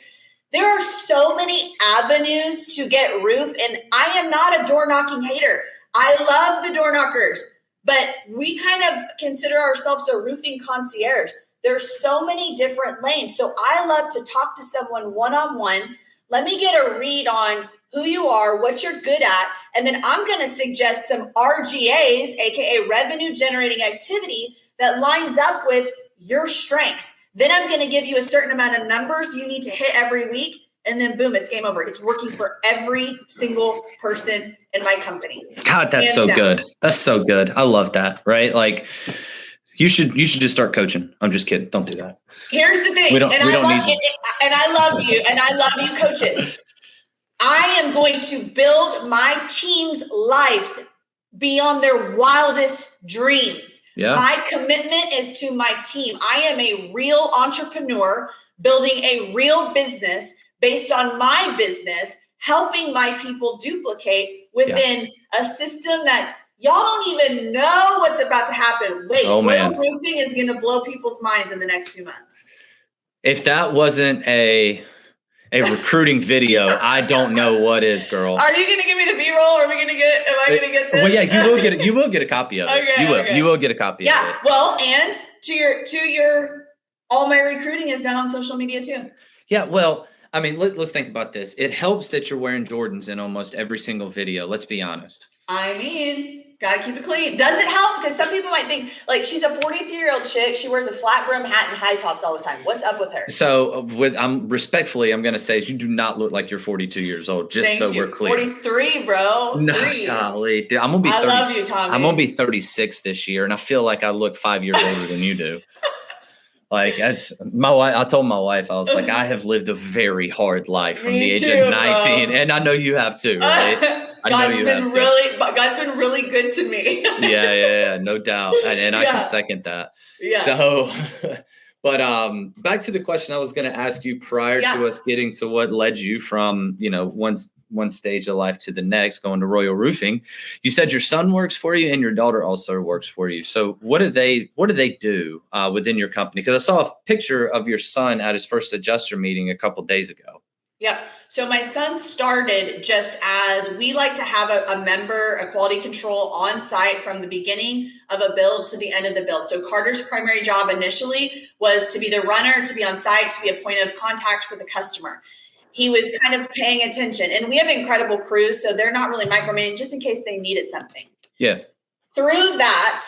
There are so many avenues to get roof, and I am not a door knocking hater. I love the door knockers, but we kind of consider ourselves a roofing concierge. There's so many different lanes. So I love to talk to someone one-on-one. Let me get a read on who you are, what you're good at, and then I'm going to suggest some RGAs, aka revenue generating activity, that lines up with your strengths. Then I'm going to give you a certain amount of numbers you need to hit every week, and then boom, it's game over. It's working for every single person in my company. God, that's so good. That's so good. I love that, right? Like you should just start coaching. I'm just kidding. Don't do that. Here's the thing. I love you, and I love you coaches. I am going to build my team's lives beyond their wildest dreams. Yeah. My commitment is to my team. I am a real entrepreneur building a real business based on my business, helping my people duplicate within a system that y'all don't even know what's about to happen. Wait, roofing is going to blow people's minds in the next few months. If that wasn't a recruiting video, I don't know what is, girl. Are you going to give me the B-roll? Am I going to get this? Well, yeah, you will get a copy of it. Okay, You will get a copy of it. Yeah. Well, and to your all my recruiting is done on social media too. Yeah. Well, I mean, let's think about this. It helps that you're wearing Jordans in almost every single video. Let's be honest. I mean, gotta keep it clean. Does it help? Because some people might think, like, she's a 43-year-old chick. She wears a flat brim hat and high tops all the time. What's up with her? So, I'm going to say, you do not look like you're 42 years old. Just so we're clear. 43, bro. No, golly, dude, I'm gonna be. I love you, Tommy. I'm gonna be 36 this year, and I feel like I look 5 years older than you do. Like, as my wife, I told my wife, I was like, I have lived a very hard life from the age of 19, and I know you have too, right? God's been really good to me. yeah, no doubt, and I can second that. Yeah. So, but back to the question I was going to ask you prior to us getting to what led you from one stage of life to the next, going to Royal Roofing. You said your son works for you and your daughter also works for you. So what do they do within your company? Because I saw a picture of your son at his first adjuster meeting a couple of days ago. Yep. So my son started just as we like to have a quality control on site from the beginning of a build to the end of the build. So Carter's primary job initially was to be the runner, to be on site, to be a point of contact for the customer. He was kind of paying attention, and we have incredible crews, so they're not really micromanaging just in case they needed something. Yeah. Through that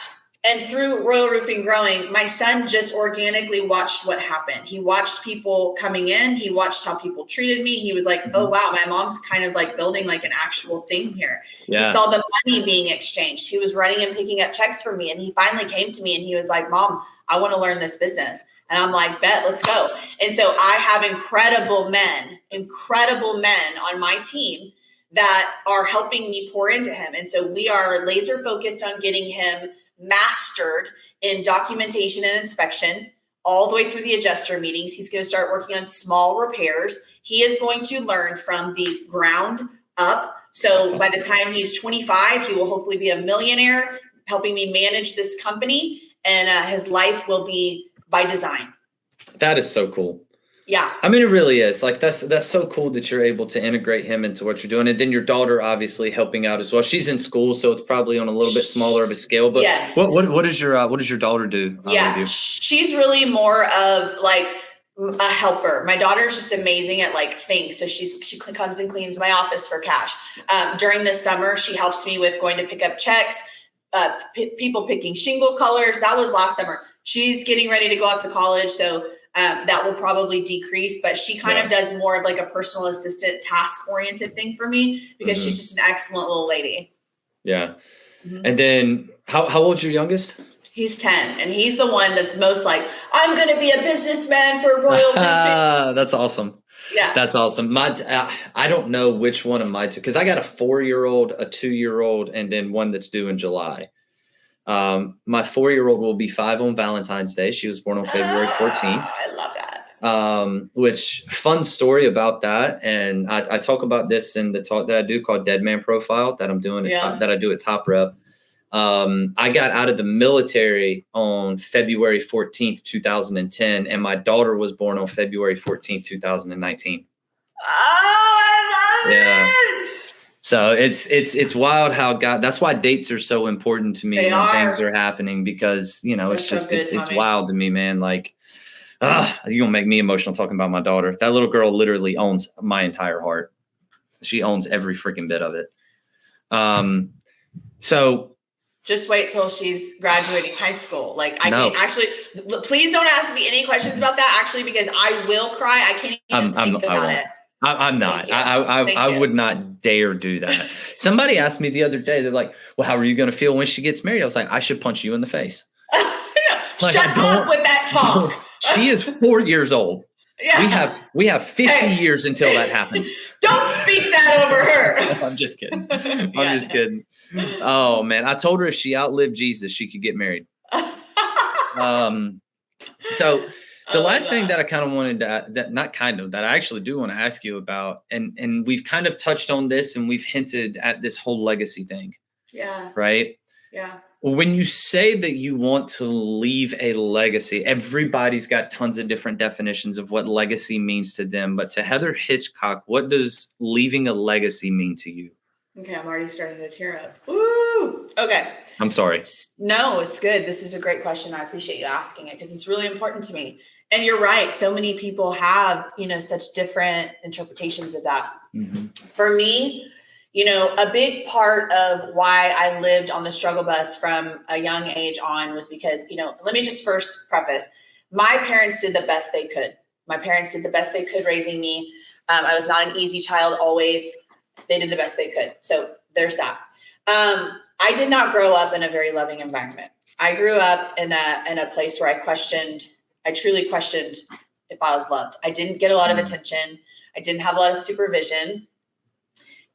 and through Royal Roofing growing, my son just organically watched what happened. He watched people coming in. He watched how people treated me. He was like, oh, wow, my mom's kind of like building like an actual thing here. Yeah. He saw the money being exchanged. He was running and picking up checks for me, and he finally came to me and he was like, Mom, I want to learn this business. And I'm like, bet, let's go. And so I have incredible men on my team that are helping me pour into him. And so we are laser focused on getting him mastered in documentation and inspection all the way through the adjuster meetings. He's going to start working on small repairs. He is going to learn from the ground up. So by the time he's 25, he will hopefully be a millionaire, helping me manage this company, and his life will be by design. That is so cool. Yeah. I mean, it really is. Like, that's so cool that you're able to integrate him into what you're doing. And then your daughter obviously helping out as well. She's in school, so it's probably on a little bit smaller of a scale. But yes. What does your daughter do? She's really more of like a helper. My daughter's just amazing at like things. So she comes and cleans my office for cash. During the summer, she helps me with going to pick up checks, people picking shingle colors. That was last summer. She's getting ready to go off to college, so that will probably decrease. But she kind of does more of like a personal assistant, task-oriented thing for me because she's just an excellent little lady. Yeah. Mm-hmm. And then how old's your youngest? He's 10, and he's the one that's most like, I'm going to be a businessman for Royal Roofing. That's awesome. Yeah. That's awesome. I don't know which one of my two, because I got a 4-year-old, a 2-year-old, and then one that's due in July. My 4-year-old will be 5 on Valentine's Day. She was born on February 14th. I love that. Which fun story about that. And I talk about this in the talk that I do called Dead Man Profile that I'm doing, that I do at Top Rep. I got out of the military on February 14th, 2010, and my daughter was born on February 14th, 2019. Oh, I love it. So it's wild how God, that's why dates are so important to me when things are happening, because, it's wild to me, man. Like, you're going to make me emotional talking about my daughter. That little girl literally owns my entire heart. She owns every freaking bit of it. So just wait till she's graduating high school. Like, I can't actually, please don't ask me any questions about that, actually, because I will cry. I can't even think about it. I'm not. I would not dare do that. Somebody asked me the other day, they're like, well, how are you going to feel when she gets married? I was like, I should punch you in the face. Like, shut up with that talk. She is 4 years old. Yeah. We have 50 years until that happens. Don't speak that over her. I'm just kidding. I'm just kidding. Oh, man. I told her if she outlived Jesus, she could get married. So the last thing that I kind of wanted that I actually do want to ask you about, and we've kind of touched on this and we've hinted at this whole legacy thing. Yeah. Right. Yeah. When you say that you want to leave a legacy, everybody's got tons of different definitions of what legacy means to them. But to Heather Hitchcock, what does leaving a legacy mean to you? Okay, I'm already starting to tear up. Woo! Okay. I'm sorry. No, it's good. This is a great question. I appreciate you asking it because it's really important to me. And you're right. So many people have, such different interpretations of that. Mm-hmm. For me, a big part of why I lived on the struggle bus from a young age on was because, let me just first preface, my parents did the best they could. My parents did the best they could raising me. I was not an easy child always. They did the best they could. So there's that. I did not grow up in a very loving environment. I grew up in a place where I truly questioned if I was loved. I didn't get a lot of attention. I didn't have a lot of supervision.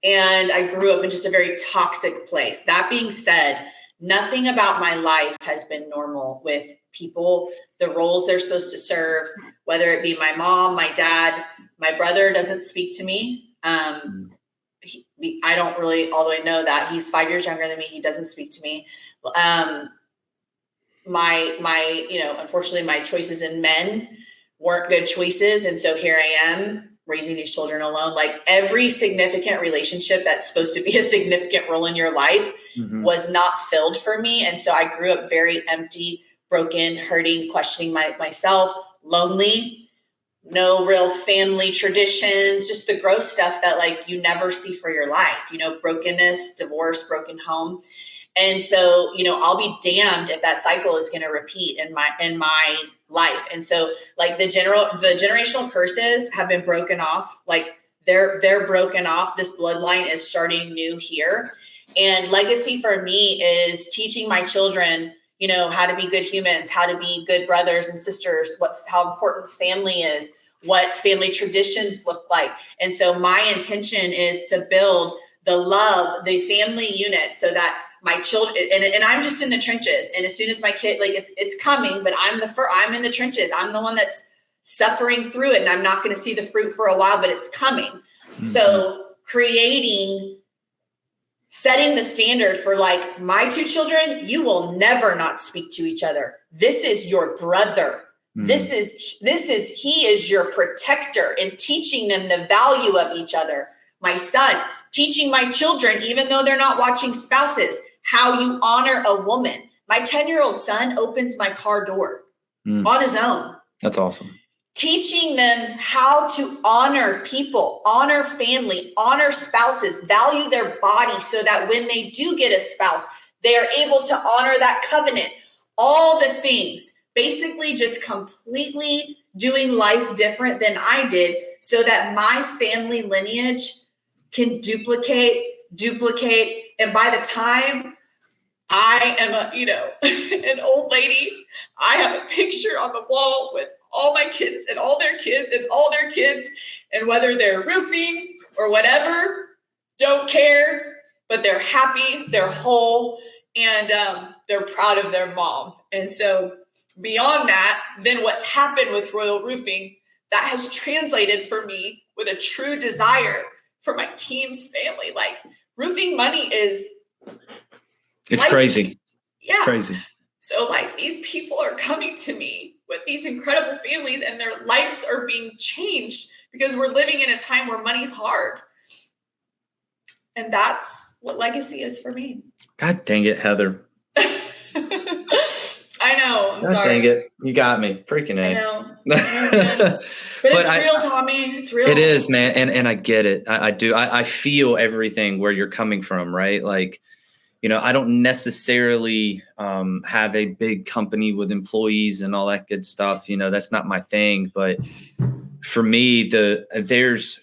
And I grew up in just a very toxic place. That being said, nothing about my life has been normal with people, the roles they're supposed to serve, whether it be my mom, my dad, my brother doesn't speak to me. I don't really all the way know that. He's 5 years younger than me. He doesn't speak to me. Unfortunately, my choices in men weren't good choices. And so here I am raising these children alone. Like every significant relationship that's supposed to be a significant role in your life was not filled for me. And so I grew up very empty, broken, hurting, questioning myself, lonely, no real family traditions, just the gross stuff that like you never see for your life, brokenness, divorce, broken home. And so, I'll be damned if that cycle is going to repeat in my life. And so like the generational curses have been broken off. Like they're broken off. This bloodline is starting new here. And legacy for me is teaching my children, how to be good humans, how to be good brothers and sisters, how important family is, what family traditions look like. And so my intention is to build the love, the family unit so that my children, and I'm just in the trenches. And as soon as my kid, like it's coming, but I'm in the trenches. I'm the one that's suffering through it. And I'm not going to see the fruit for a while, but it's coming. Mm-hmm. So setting the standard for like my two children, you will never not speak to each other. This is your brother. Mm-hmm. He is your protector, and teaching them the value of each other. My son, teaching my children, even though they're not watching spouses, how you honor a woman. My 10-year-old son opens my car door on his own. That's awesome. Teaching them how to honor people, honor family, honor spouses, value their body so that when they do get a spouse, they are able to honor that covenant. All the things, basically just completely doing life different than I did so that my family lineage can duplicate. And by the time I am an old lady, I have a picture on the wall with all my kids and all their kids and all their kids, and whether they're roofing or whatever, don't care, but they're happy, they're whole, and they're proud of their mom. And so beyond that, then what's happened with Royal Roofing, that has translated for me with a true desire for my team's family. Like roofing money it's crazy. Yeah. It's crazy. So like these people are coming to me with these incredible families and their lives are being changed because we're living in a time where money's hard. And that's what legacy is for me. God dang it, Heather. I know. I'm sorry. Dang it. You got me. Freaking A. I know. But it's real, Tommy. It's real. It is, man. And I get it. I do. I feel everything where you're coming from, right? Like, I don't necessarily have a big company with employees and all that good stuff. That's not my thing. But for me, there's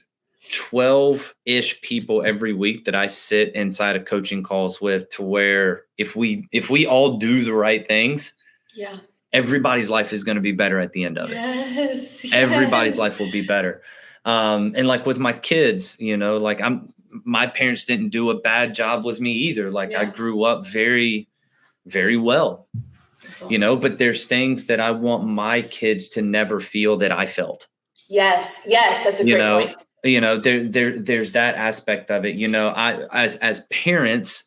12-ish people every week that I sit inside of coaching calls with, to where if we all do the right things, yeah, everybody's life is going to be better at the end of it. Yes. Everybody's life will be better. And like with my kids, my parents didn't do a bad job with me either. Like I grew up very, very well, awesome. But there's things that I want my kids to never feel that I felt. Yes. That's a great point. There's that aspect of it. As parents,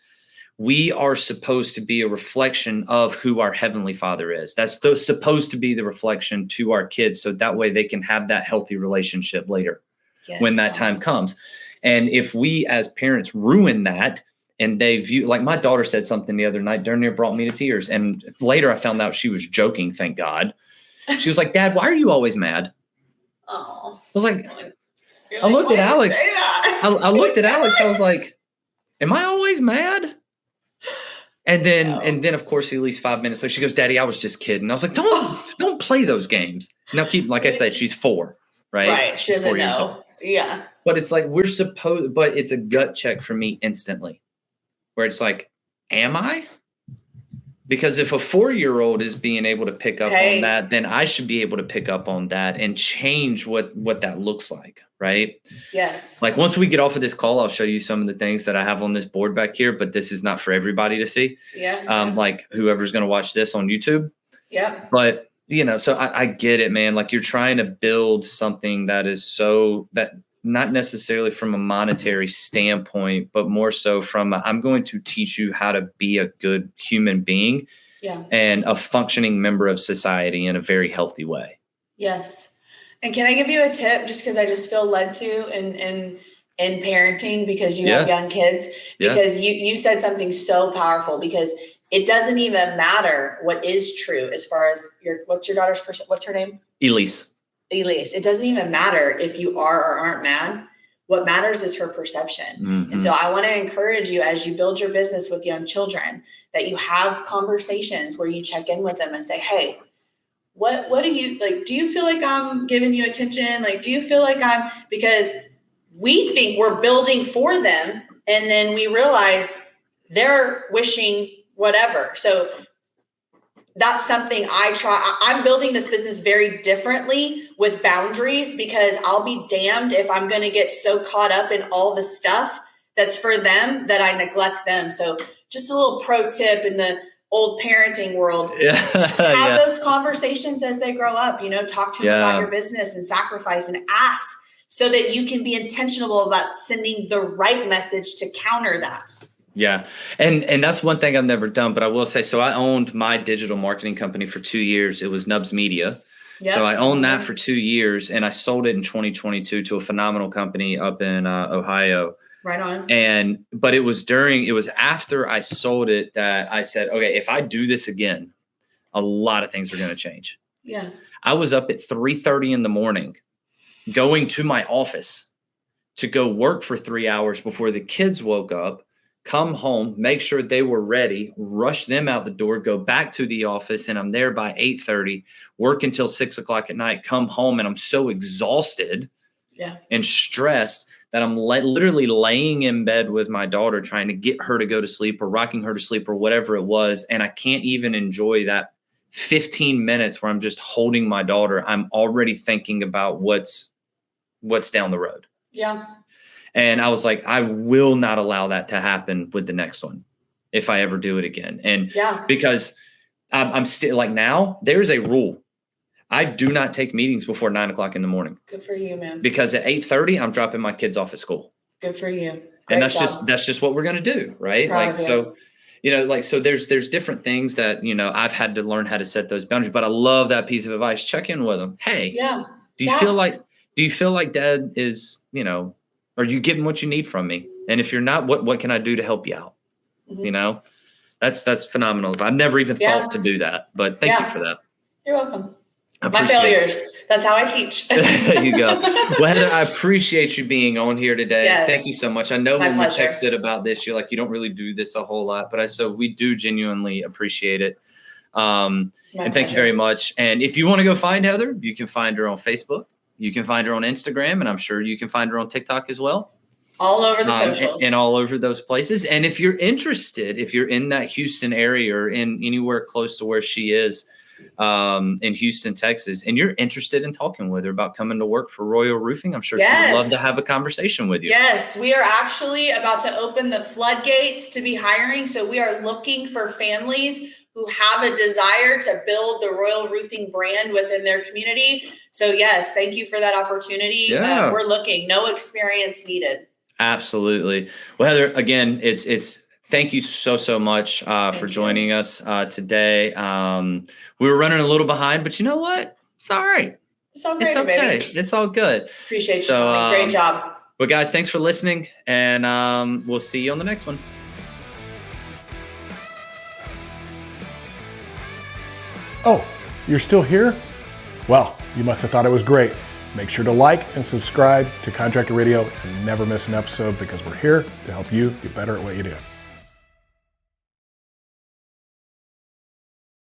we are supposed to be a reflection of who our Heavenly Father is. That's supposed to be the reflection to our kids. So that way they can have that healthy relationship later when that time comes. And if we as parents ruin that, and they view, like my daughter said something the other night, darn near brought me to tears. And later I found out she was joking, thank God. She was like, Dad, why are you always mad? Oh, I was like, I looked at Alex. I looked at Alex. I was like, am I always mad? And then of course, at least 5 minutes later, she goes, Daddy, I was just kidding. I was like, don't play those games. Now like I said, she's 4, right? Right. She doesn't know. Yeah. But it's like, but it's a gut check for me instantly where it's like, am I? Because if a 4-year-old is being able to pick up on that, then I should be able to pick up on that and change what that looks like. Right. Yes. Like once we get off of this call, I'll show you some of the things that I have on this board back here, but this is not for everybody to see. Yeah. Like whoever's going to watch this on YouTube. Yeah. But, so I get it, man. Like you're trying to build something that is that not necessarily from a monetary standpoint, but more so from I'm going to teach you how to be a good human being and a functioning member of society in a very healthy way. Yes. And can I give you a tip just because I just feel led to in parenting because you have young kids? Because you said something so powerful because it doesn't even matter what is true as far as what's your daughter's what's her name? Elise. It doesn't even matter if you are or aren't mad. What matters is her perception. Mm-hmm. And so I want to encourage you as you build your business with young children that you have conversations where you check in with them and say, hey, what do you like? Do you feel like I'm giving you attention? Like, do you feel like because we think we're building for them and then we realize they're wishing whatever. So that's something I'm building this business very differently with boundaries because I'll be damned if I'm going to get so caught up in all the stuff that's for them that I neglect them. So just a little pro tip in the old parenting world, have those conversations as they grow up, talk to them about your business and sacrifice and ask so that you can be intentional about sending the right message to counter that. Yeah. And that's one thing I've never done, but I will say, so I owned my digital marketing company for 2 years. It was Nubs Media. Yep. So I owned that for 2 years and I sold it in 2022 to a phenomenal company up in Ohio. Right on. But it was after I sold it that I said, okay, if I do this again, a lot of things are going to change. Yeah. I was up at 3:30 in the morning going to my office to go work for 3 hours before the kids woke up, come home, make sure they were ready, rush them out the door, go back to the office. And I'm there by 8:30, work until 6:00 at night, come home. And I'm so exhausted and stressed that I'm literally laying in bed with my daughter, trying to get her to go to sleep or rocking her to sleep or whatever it was. And I can't even enjoy that 15 minutes where I'm just holding my daughter. I'm already thinking about what's down the road. Yeah. And I was like, I will not allow that to happen with the next one if I ever do it again. And because I'm still like now there's a rule. I do not take meetings before 9:00 in the morning. Good for you, man. Because at 8:30, I'm dropping my kids off at school. Good for you. Great and that's job. just what we're going to do. Right. So there's different things that, I've had to learn how to set those boundaries, but I love that piece of advice. Check in with them. Hey, do you feel like Dad is, are you getting what you need from me? And if you're not, what can I do to help you out? Mm-hmm. That's phenomenal. I've never even thought to do that, but thank you for that. You're welcome. My failures. That's how I teach. There you go. Well, Heather, I appreciate you being on here today. Yes. Thank you so much. I know when we texted about this, you're like, you don't really do this a whole lot, but so we do genuinely appreciate it. And thank you very much. And if you want to go find Heather, you can find her on Facebook. You can find her on Instagram, and I'm sure you can find her on TikTok as well. All over the socials. And all over those places. And if you're interested, if you're in that Houston area or in anywhere close to where she is, in Houston, Texas, and you're interested in talking with her about coming to work for Royal Roofing, I'm sure she would love to have a conversation with you. Yes, we are actually about to open the floodgates to be hiring. So we are looking for families who have a desire to build the Royal Roofing brand within their community. So yes, thank you for that opportunity. Yeah. We're looking, no experience needed. Absolutely. Well, Heather, again, it's thank you so much for joining us today. We were running a little behind, but you know what? It's all right. It's all great, it's okay. baby. It's all good. Appreciate you, Tommy. Great job. But guys, thanks for listening, and we'll see you on the next one. Oh, you're still here? Well, you must have thought it was great. Make sure to like and subscribe to Contractor Radio and never miss an episode, because we're here to help you get better at what you do.